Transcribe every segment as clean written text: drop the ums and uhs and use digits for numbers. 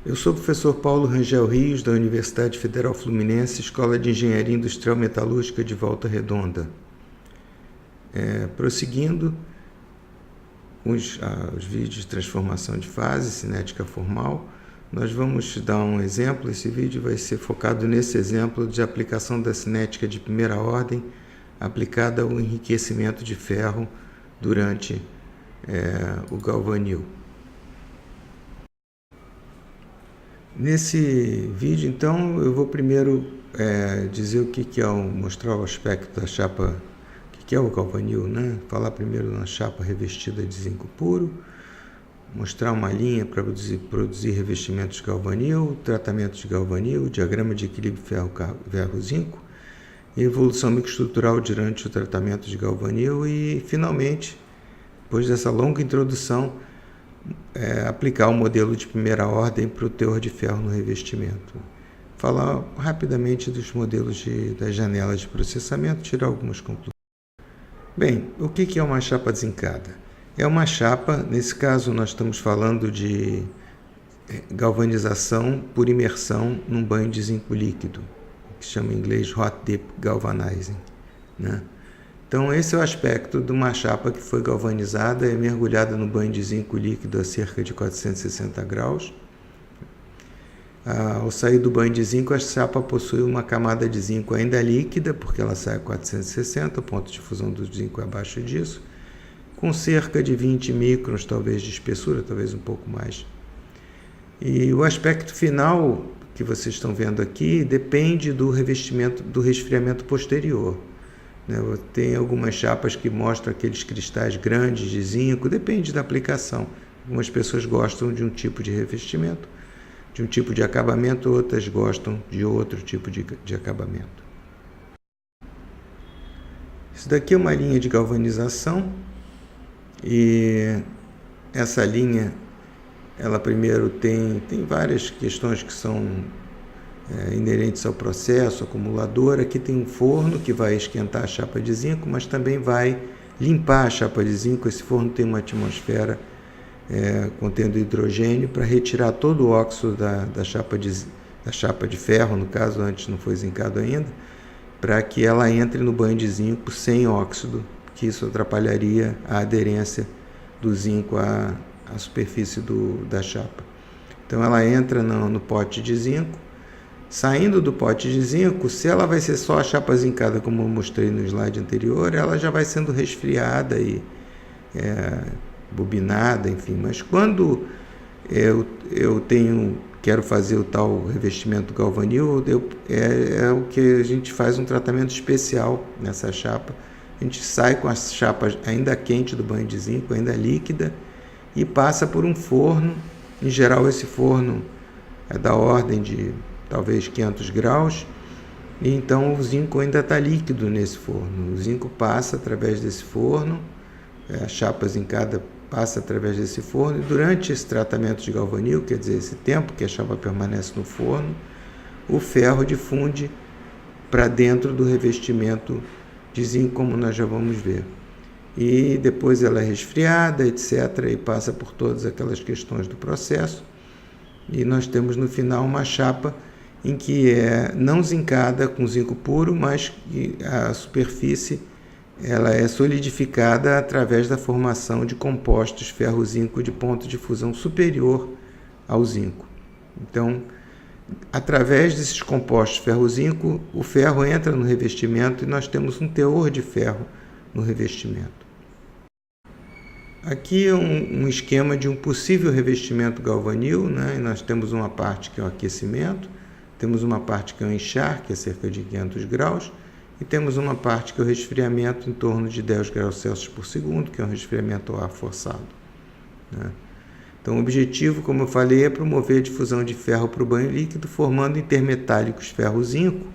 Eu sou o professor Paulo Rangel Rios, da Universidade Federal Fluminense, Escola de Engenharia Industrial Metalúrgica de Volta Redonda. Prosseguindo os vídeos de transformação de fase, cinética formal, nós vamos dar um exemplo. Esse vídeo vai ser focado nesse exemplo de aplicação da cinética de primeira ordem aplicada ao enriquecimento de ferro durante o galvanil. Nesse vídeo, então, eu vou primeiro dizer o que é mostrar o aspecto da chapa, o que é o galvanil, né? Falar primeiro na chapa revestida de zinco puro, mostrar uma linha para produzir revestimentos de galvanil, tratamento de galvanil, diagrama de equilíbrio ferro-zinco, evolução microestrutural durante o tratamento de galvanil e, finalmente, depois dessa longa introdução, aplicar o modelo de primeira ordem para o teor de ferro no revestimento. Falar rapidamente dos modelos das janelas de processamento, tirar algumas conclusões. Bem, o que é uma chapa zincada? É uma chapa, nesse caso nós estamos falando de galvanização por imersão num banho de zinco líquido, que se chama em inglês Hot Dip Galvanizing, né? Então, esse é o aspecto de uma chapa que foi galvanizada e mergulhada no banho de zinco líquido a cerca de 460 graus. Ao sair do banho de zinco, a chapa possui uma camada de zinco ainda líquida, porque ela sai a 460, o ponto de fusão do zinco é abaixo disso, com cerca de 20 microns, talvez, de espessura, talvez um pouco mais. E o aspecto final que vocês estão vendo aqui depende do revestimento, do resfriamento posterior. Tem algumas chapas que mostram aqueles cristais grandes de zinco, depende da aplicação. Algumas pessoas gostam de um tipo de revestimento, de um tipo de acabamento, outras gostam de outro tipo de acabamento. Isso daqui é uma linha de galvanização e essa linha, ela primeiro tem várias questões que são inerentes ao processo, acumulador. Aqui tem um forno que vai esquentar a chapa de zinco, mas também vai limpar a chapa de zinco. Esse forno tem uma atmosfera contendo hidrogênio para retirar todo o óxido da chapa de ferro, no caso, antes não foi zincado ainda, para que ela entre no banho de zinco sem óxido, que isso atrapalharia a aderência do zinco à superfície da chapa. Então ela entra no pote de zinco. Saindo do pote de zinco, se ela vai ser só a chapa zincada, como eu mostrei no slide anterior, ela já vai sendo resfriada e bobinada, enfim. Mas quando eu quero fazer o tal revestimento galvanil, é o que a gente faz um tratamento especial nessa chapa. A gente sai com a chapa ainda quente do banho de zinco, ainda líquida, e passa por um forno. Em geral, esse forno é da ordem de talvez 500 graus, e então o zinco ainda está líquido nesse forno. O zinco passa através desse forno, a chapa zincada passa através desse forno, e durante esse tratamento de galvanil, quer dizer, esse tempo que a chapa permanece no forno, o ferro difunde para dentro do revestimento de zinco, como nós já vamos ver. E depois ela é resfriada, etc., e passa por todas aquelas questões do processo, e nós temos no final uma chapa em que é não zincada com zinco puro, mas que a superfície ela é solidificada através da formação de compostos ferro-zinco de ponto de fusão superior ao zinco. Então, através desses compostos ferro-zinco, o ferro entra no revestimento e nós temos um teor de ferro no revestimento. Aqui é um esquema de um possível revestimento galvanil, né? E nós temos uma parte que é o aquecimento, temos uma parte que é o encharque, que é cerca de 500 graus, e temos uma parte que é o resfriamento em torno de 10 graus Celsius por segundo, que é um resfriamento ao ar forçado, né? Então, o objetivo, como eu falei, é promover a difusão de ferro para o banho líquido, formando intermetálicos ferro-zinco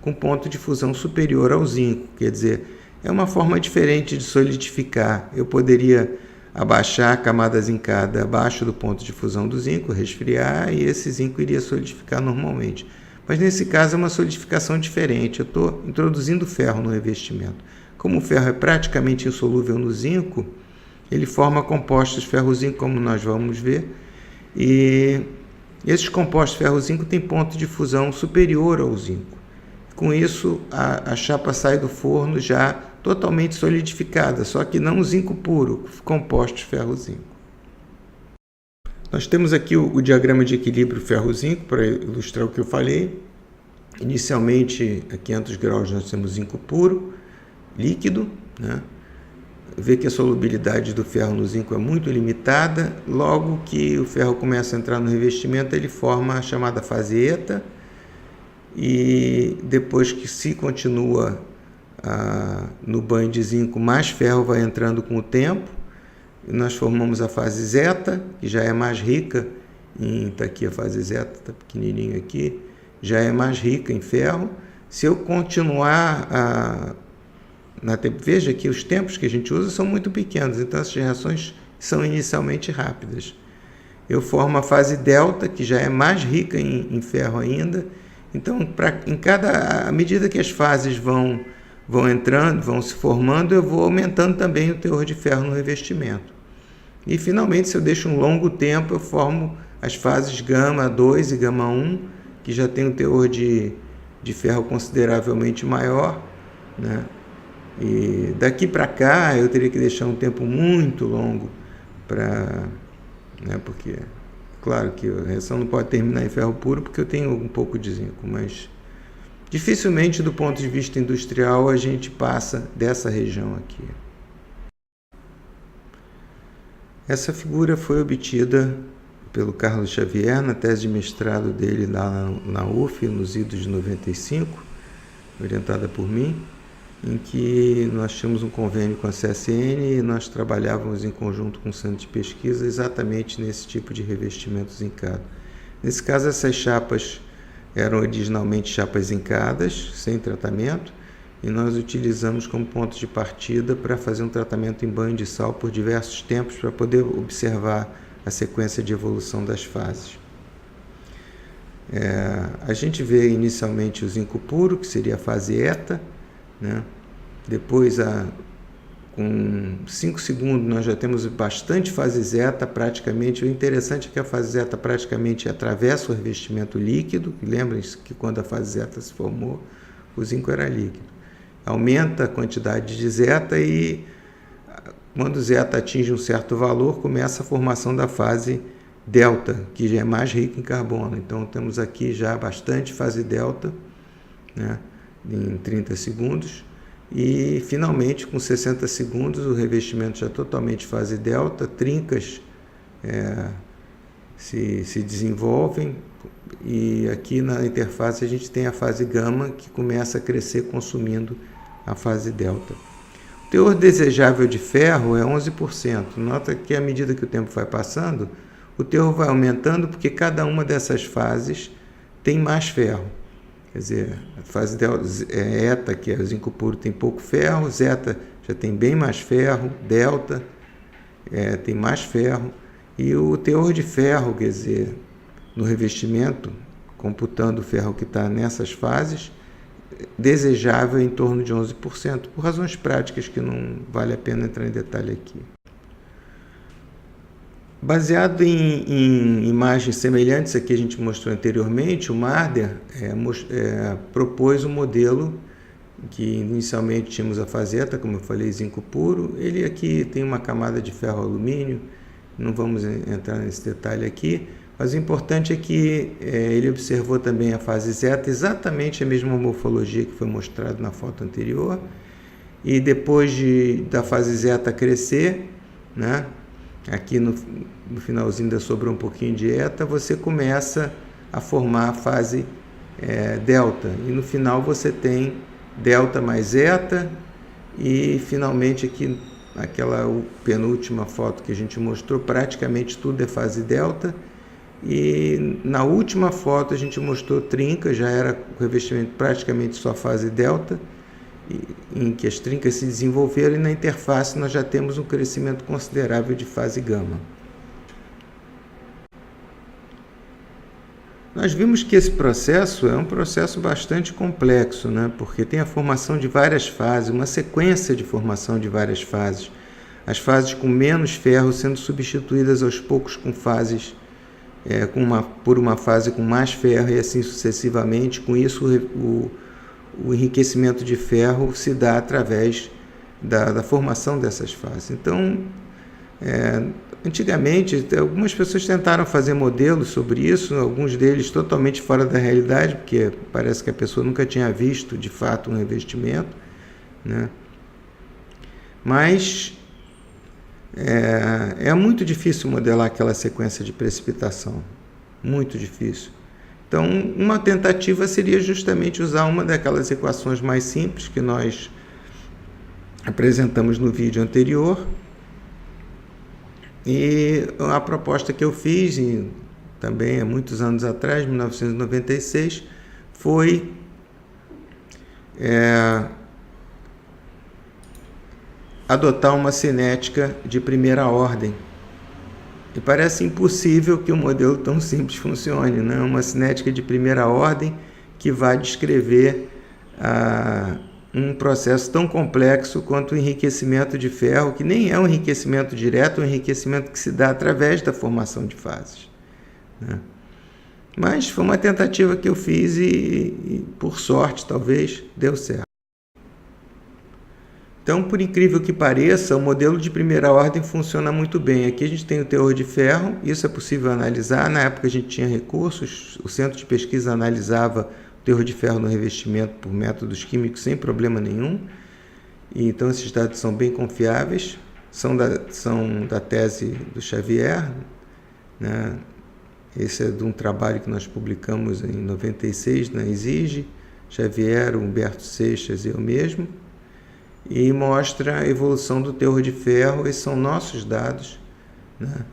com ponto de fusão superior ao zinco. Quer dizer, é uma forma diferente de solidificar. Eu poderia abaixar a camada zincada abaixo do ponto de fusão do zinco, resfriar, e esse zinco iria solidificar normalmente. Mas nesse caso é uma solidificação diferente. Eu estou introduzindo ferro no revestimento. Como o ferro é praticamente insolúvel no zinco, ele forma compostos ferro-zinco, como nós vamos ver, e Esses compostos ferro-zinco têm ponto de fusão superior ao zinco. Com isso, a chapa sai do forno já totalmente solidificada, só que não o zinco puro, compostos ferro-zinco. Nós temos aqui o diagrama de equilíbrio ferro-zinco para ilustrar o que eu falei. Inicialmente, a 500 graus, nós temos zinco puro, líquido, né? Vê que a solubilidade do ferro no zinco é muito limitada. Logo que o ferro começa a entrar no revestimento, ele forma a chamada fase eta, e depois que se continua no banho de zinco, mais ferro vai entrando com o tempo. Nós formamos a fase zeta, que já é mais rica está aqui a fase zeta, está pequenininho aqui, já é mais rica em ferro. Se eu continuar veja que os tempos que a gente usa são muito pequenos, então as reações são inicialmente rápidas. Eu formo a fase delta, que já é mais rica em ferro ainda. Então, à medida que as fases vão entrando, vão se formando, eu vou aumentando também o teor de ferro no revestimento. E, finalmente, se eu deixo um longo tempo, eu formo as fases gama 2 e gama 1, que já tem um teor de ferro consideravelmente maior, né? E daqui para cá eu teria que deixar um tempo muito longo porque, claro que a reação não pode terminar em ferro puro porque eu tenho um pouco de zinco, mas dificilmente do ponto de vista industrial a gente passa dessa região aqui. Essa figura foi obtida pelo Carlos Xavier na tese de mestrado dele lá na UF, nos idos de 95, orientada por mim, em que nós tínhamos um convênio com a CSN e nós trabalhávamos em conjunto com o centro de pesquisa exatamente nesse tipo de revestimento zincado. Nesse caso, essas chapas eram originalmente chapas zincadas, sem tratamento, e nós utilizamos como ponto de partida para fazer um tratamento em banho de sal por diversos tempos para poder observar a sequência de evolução das fases. A gente vê inicialmente o zinco puro, que seria a fase eta, né? Depois, com 5 segundos, nós já temos bastante fase zeta praticamente. O interessante é que a fase zeta praticamente atravessa o revestimento líquido. Lembrem-se que quando a fase zeta se formou, o zinco era líquido. Aumenta a quantidade de zeta e, quando o zeta atinge um certo valor, começa a formação da fase delta, que já é mais rica em carbono. Então, temos aqui já bastante fase delta, né, em 30 segundos. E, finalmente, com 60 segundos, o revestimento já totalmente fase delta, trincas se desenvolvem, e aqui na interface a gente tem a fase gama, que começa a crescer consumindo a fase delta. O teor desejável de ferro é 11%. Nota que, à medida que o tempo vai passando, o teor vai aumentando, porque cada uma dessas fases tem mais ferro. Quer dizer, a fase eta, que é o zinco puro, tem pouco ferro, zeta já tem bem mais ferro, delta tem mais ferro, e o teor de ferro, quer dizer, no revestimento, computando o ferro que está nessas fases, desejável em torno de 11%, por razões práticas que não vale a pena entrar em detalhe aqui. Baseado em imagens semelhantes a que a gente mostrou anteriormente, o Marder propôs um modelo que inicialmente tínhamos a fase eta, como eu falei, zinco puro. Ele aqui tem uma camada de ferro-alumínio, não vamos entrar nesse detalhe aqui, mas o importante é que ele observou também a fase zeta, exatamente a mesma morfologia que foi mostrado na foto anterior, e depois da fase zeta crescer, né, aqui no finalzinho ainda sobrou um pouquinho de eta, você começa a formar a fase delta, e no final você tem delta mais eta, e finalmente aqui aquela penúltima foto que a gente mostrou, praticamente tudo é fase delta, e na última foto a gente mostrou trinca, já era o revestimento praticamente só fase delta, em que as trincas se desenvolveram, e na interface nós já temos um crescimento considerável de fase gama. Nós vimos que esse processo é um processo bastante complexo, né? Porque tem a formação de várias fases, uma sequência de formação de várias fases. As fases com menos ferro sendo substituídas aos poucos com fases por uma fase com mais ferro e assim sucessivamente. Com isso, o enriquecimento de ferro se dá através da formação dessas fases. Então, antigamente, algumas pessoas tentaram fazer modelos sobre isso, alguns deles totalmente fora da realidade, porque parece que a pessoa nunca tinha visto, de fato, um revestimento, né? Mas é muito difícil modelar aquela sequência de precipitação, muito difícil. Então, uma tentativa seria justamente usar uma daquelas equações mais simples que nós apresentamos no vídeo anterior. E a proposta que eu fiz, também há muitos anos atrás, 1996, foi adotar uma cinética de primeira ordem. E parece impossível que um modelo tão simples funcione, né? Uma cinética de primeira ordem que vai descrever um processo tão complexo quanto o enriquecimento de ferro, que nem é um enriquecimento direto, é um enriquecimento que se dá através da formação de fases, né? Mas foi uma tentativa que eu fiz e por sorte, talvez, deu certo. Então, por incrível que pareça, o modelo de primeira ordem funciona muito bem. Aqui a gente tem o teor de ferro, isso é possível analisar. Na época a gente tinha recursos, o centro de pesquisa analisava o teor de ferro no revestimento por métodos químicos sem problema nenhum. E, então esses dados são bem confiáveis, são da tese do Xavier, né? Esse é de um trabalho que nós publicamos em 96 na Exige, Xavier, Humberto Seixas e eu mesmo. E mostra a evolução do teor de ferro. Esses são nossos dados, né?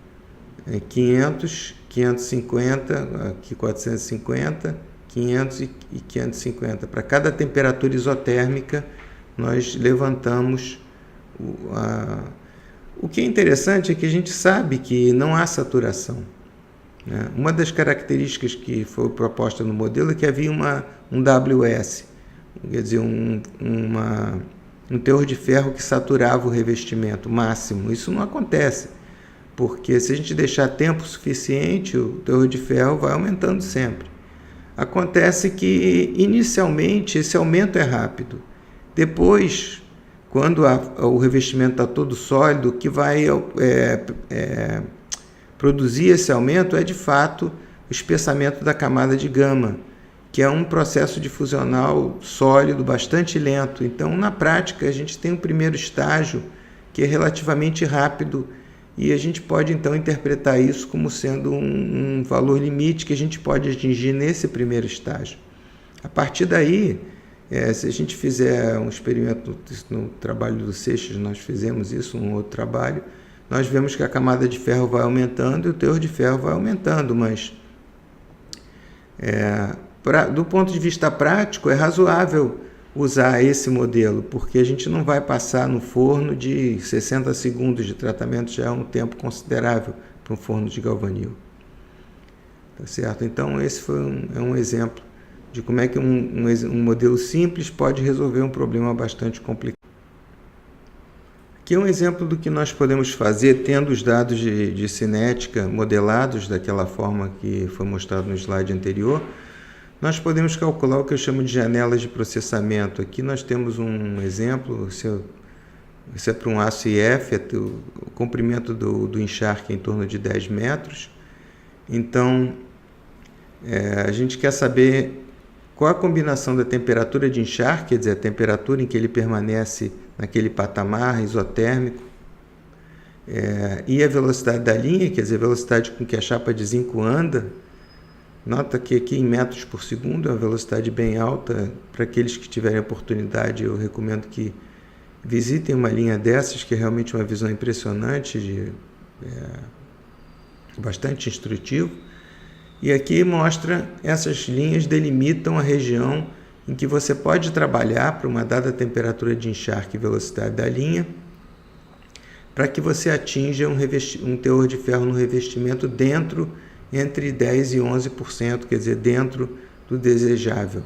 500, 550, aqui 450, 500 e 550. Para cada temperatura isotérmica, nós levantamos o que é interessante é que a gente sabe que não há saturação, né? Uma das características que foi proposta no modelo é que havia um WS, quer dizer, um teor de ferro que saturava o revestimento máximo. Isso não acontece, porque se a gente deixar tempo suficiente, o teor de ferro vai aumentando sempre. Acontece que, inicialmente, esse aumento é rápido. Depois, quando o revestimento está todo sólido, o que vai produzir esse aumento é, de fato, o espessamento da camada de gama, que é um processo difusional sólido, bastante lento. Então, na prática, a gente tem um primeiro estágio que é relativamente rápido e a gente pode, então, interpretar isso como sendo um valor limite que a gente pode atingir nesse primeiro estágio. A partir daí, se a gente fizer um experimento no trabalho do Seixas, nós fizemos isso, um outro trabalho, nós vemos que a camada de ferro vai aumentando e o teor de ferro vai aumentando, mas do ponto de vista prático, é razoável usar esse modelo, porque a gente não vai passar no forno de 60 segundos de tratamento, já é um tempo considerável para um forno de galvanil. Tá certo? Então, esse foi um exemplo de como é que um modelo simples pode resolver um problema bastante complicado. Aqui é um exemplo do que nós podemos fazer tendo os dados de cinética modelados daquela forma que foi mostrado no slide anterior. Nós podemos calcular o que eu chamo de janelas de processamento. Aqui nós temos um exemplo, isso é para um aço IF, o comprimento do encharque é em torno de 10 metros. Então, a gente quer saber qual a combinação da temperatura de encharque, quer dizer, a temperatura em que ele permanece naquele patamar isotérmico, e a velocidade da linha, quer dizer, a velocidade com que a chapa de zinco anda. Nota que aqui em metros por segundo é uma velocidade bem alta. Para aqueles que tiverem oportunidade, eu recomendo que visitem uma linha dessas, que é realmente uma visão impressionante, bastante instrutivo. E aqui mostra, essas linhas delimitam a região em que você pode trabalhar para uma dada temperatura de encharque e velocidade da linha, para que você atinja um teor de ferro no revestimento entre 10% e 11%, quer dizer, dentro do desejável.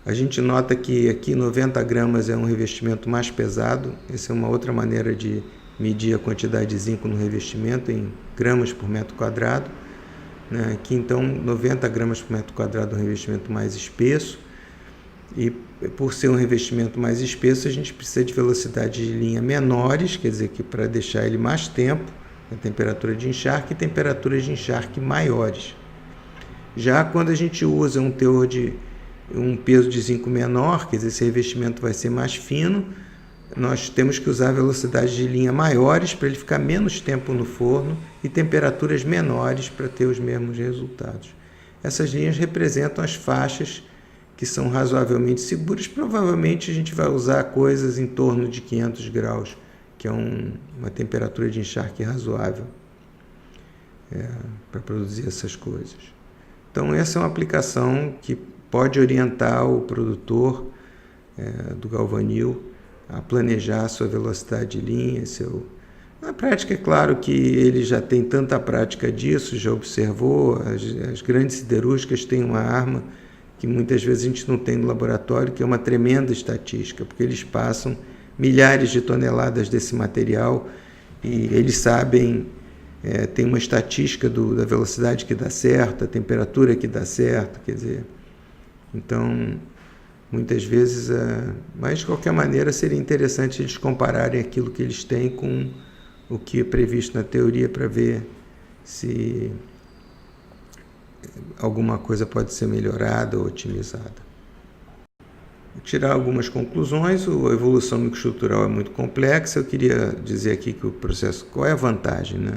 A gente nota que aqui 90 gramas é um revestimento mais pesado. Essa é uma outra maneira de medir a quantidade de zinco no revestimento, em gramas por metro quadrado. né? Aqui então 90 gramas por metro quadrado, um revestimento mais espesso, e por ser um revestimento mais espesso a gente precisa de velocidade de linha menores, quer dizer que para deixar ele mais tempo na temperatura de encharque, e temperaturas de encharque maiores. Já quando a gente usa um peso de zinco menor, quer dizer, esse revestimento vai ser mais fino, nós temos que usar velocidades de linha maiores para ele ficar menos tempo no forno e temperaturas menores para ter os mesmos resultados. Essas linhas representam as faixas que são razoavelmente seguras. Provavelmente a gente vai usar coisas em torno de 500 graus, que é uma temperatura de encharque razoável para produzir essas coisas. Então essa é uma aplicação que pode orientar o produtor do galvanil a planejar a sua velocidade de linha. Na prática, é claro que ele já tem tanta prática disso, já observou, as grandes siderúrgicas têm uma arma que muitas vezes a gente não tem no laboratório, que é uma tremenda estatística, porque eles passam milhares de toneladas desse material e eles sabem, tem uma estatística da velocidade que dá certo, a temperatura que dá certo, quer dizer, então muitas vezes, mas de qualquer maneira seria interessante eles compararem aquilo que eles têm com o que é previsto na teoria para ver se alguma coisa pode ser melhorada ou otimizada. Vou tirar algumas conclusões. A evolução microestrutural é muito complexa. Eu queria dizer aqui que o processo, qual é a vantagem, né?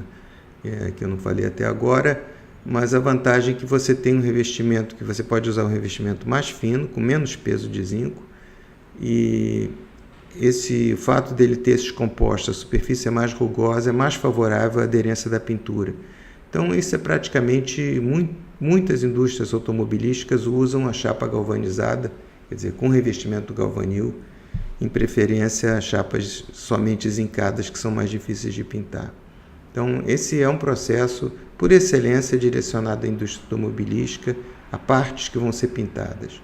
Que eu não falei até agora, mas a vantagem é que você tem um revestimento, que você pode usar um revestimento mais fino, com menos peso de zinco, e o fato dele ter esses compostos, a superfície é mais rugosa, é mais favorável à aderência da pintura. Então isso é praticamente, muitas indústrias automobilísticas usam a chapa galvanizada, quer dizer, com revestimento galvanil, em preferência chapas somente zincadas, que são mais difíceis de pintar. Então esse é um processo por excelência direcionado à indústria automobilística, a partes que vão ser pintadas.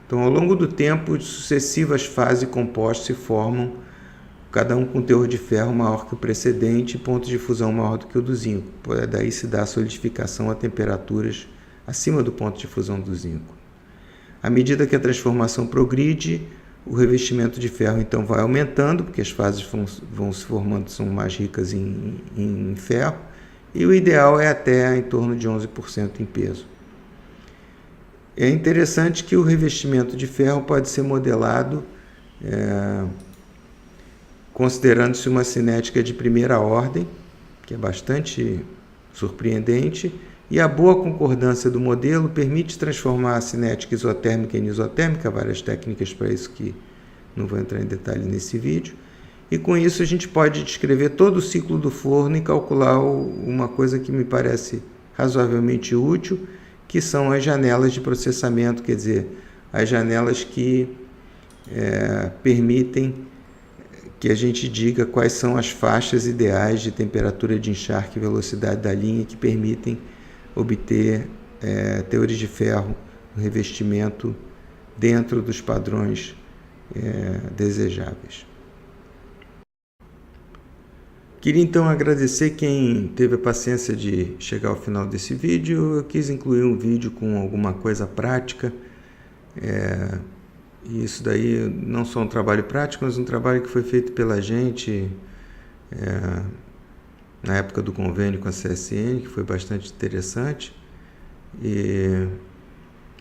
Então, ao longo do tempo, sucessivas fases compostas se formam, cada um com teor de ferro maior que o precedente e ponto de fusão maior do que o do zinco. Daí se dá a solidificação a temperaturas acima do ponto de fusão do zinco. À medida que a transformação progride, o revestimento de ferro então vai aumentando, porque as fases vão se formando, são mais ricas em ferro, e o ideal é até em torno de 11% em peso. É interessante que o revestimento de ferro pode ser modelado considerando-se uma cinética de primeira ordem, que é bastante surpreendente, e a boa concordância do modelo permite transformar a cinética isotérmica em isotérmica, há várias técnicas para isso que não vou entrar em detalhe nesse vídeo, e com isso a gente pode descrever todo o ciclo do forno e calcular uma coisa que me parece razoavelmente útil, que são as janelas de processamento, quer dizer, as janelas que permitem que a gente diga quais são as faixas ideais de temperatura de encharque e velocidade da linha que permitem obter teores de ferro no revestimento dentro dos padrões desejáveis. Queria então agradecer quem teve a paciência de chegar ao final desse vídeo. Eu quis incluir um vídeo com alguma coisa prática. E isso daí não só um trabalho prático, mas um trabalho que foi feito pela gente na época do convênio com a CSN, que foi bastante interessante. E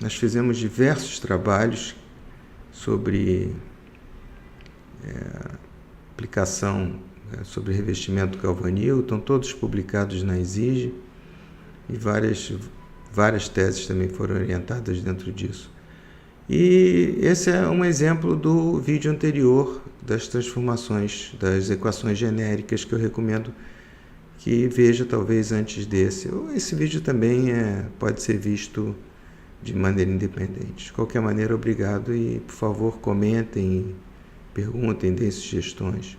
nós fizemos diversos trabalhos sobre aplicação sobre revestimento galvanil, estão todos publicados na Exige, e várias teses também foram orientadas dentro disso. E esse é um exemplo do vídeo anterior das transformações, das equações genéricas, que eu recomendo que veja talvez antes desse. Esse vídeo também pode ser visto de maneira independente. De qualquer maneira, obrigado e, por favor, comentem, perguntem, deem sugestões.